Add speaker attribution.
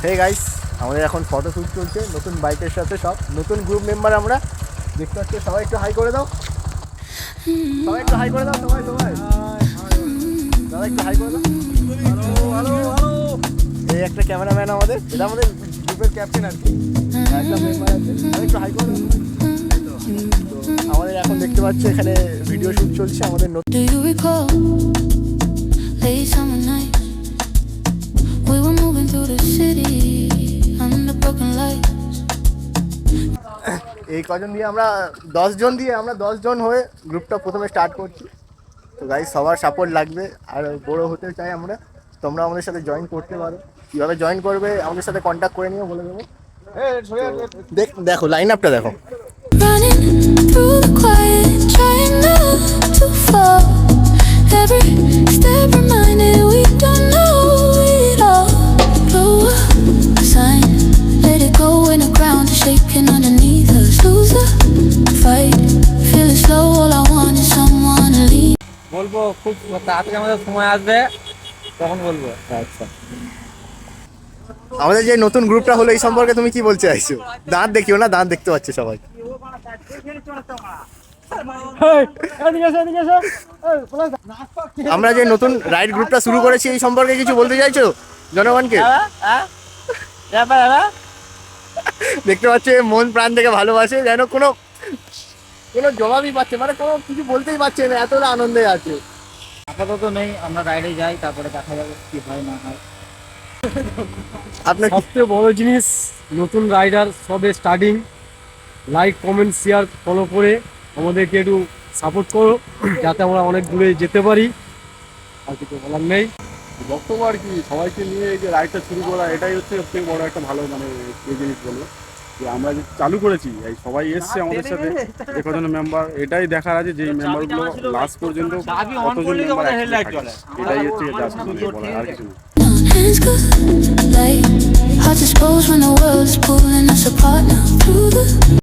Speaker 1: Hey guys, আমাদের এখন photo shoot চলছে নতুন বাইকের সাথে। সব নতুন গ্রুপ মেম্বার আমরা দেখতে পাচ্ছি। সবাই একটু হাই করে দাও, সবাই একটু হাই করে দাও, সবাই সবাই সবাই একটু হাই করে দাও। এই একটা ক্যামেরাম্যান আমাদের, এটা আমাদের গ্রুপের ক্যাপ্টেন আর কি, একটা মেম্বার আছে। সবাই একটু হাই করে দাও। তো আমাদের এখন দেখতে পাচ্ছি এখানে ভিডিও শ্যুট চলছে আমাদের নতুন।
Speaker 2: Do you recall late summer nights? We were moving through the city under broken lights.
Speaker 1: এই কজন দিয়ে আমরা 10 জন দিয়ে আমরা 10 জন হয়ে গ্রুপটা প্রথমে স্টার্ট করছি। তো গাইস সবার সাপোর্ট লাগবে, আর বড় হতে চাই আমরা। তোমরা আমাদের সাথে জয়েন করতে পারো। কীভাবে জয়েন করবে আমাদের সাথে কন্ট্যাক্ট করে নিও, বলে দেবো। দেখো লাইন আপটা দেখো।
Speaker 2: Running through the quiet, trying not to fall. Every step reminded we don't know it all. Blow up a sign, let it go when the ground is shaking underneath us. Lose the fight, feeling slow. All I want is someone to lean.
Speaker 3: বলবো খুব তাড়াতাড়ি আমাদের সময় আসবে তখন বলবো।
Speaker 1: আচ্ছা, আমাদের যে নতুন গ্রুপটা হলো এই সম্পর্কে তুমি কি বলতে চাইছো? দাঁত দেখিও না, দাঁত দেখতে পাচ্ছে সবাই। আমরা যে নতুন রাইড গ্রুপটা শুরু করেছি এই সম্পর্কে কিছু বলতে চাইছো জনগণকে? দেখতে পাচ্ছ মন প্রাণ থেকে ভালোবাসে, যেন কোনো কোনো জবাবই পাচ্ছে, মানে কোনো কিছু বলতেই পারছে না, এতটা আনন্দে আছে।
Speaker 3: আপাতত নেই, আমরা রাইডে যাই, তারপরে দেখা যাবে কি হয় না হয়।
Speaker 1: আপনার
Speaker 4: সবচেয়ে বড় জিনিস, নতুন রাইডার সবে starting, like comment share follow করে আমাদেরকে একটু সাপোর্ট করো যাতে আমরা অনেক দূরে যেতে পারি। আর কিছু বলার নেই।
Speaker 5: বক্তব্য আর কি, সবাইকে নিয়ে এই যে রাইডটা শুরু করা, এটাই হচ্ছে সবথেকে বড় একটা ভালো মানে এই জিনিস বলবো যে আমরা যে চালু করেছি, এই সবাই এসছে আমাদের সাথে, যে কজন মেম্বার, এটাই দেখার আছে যে এই মেম্বারগুলো লাস্ট পর্যন্ত কতজন মেম্বার, এটাই হচ্ছে জাস্ট বলার, আর কিছু না।
Speaker 2: Hands good,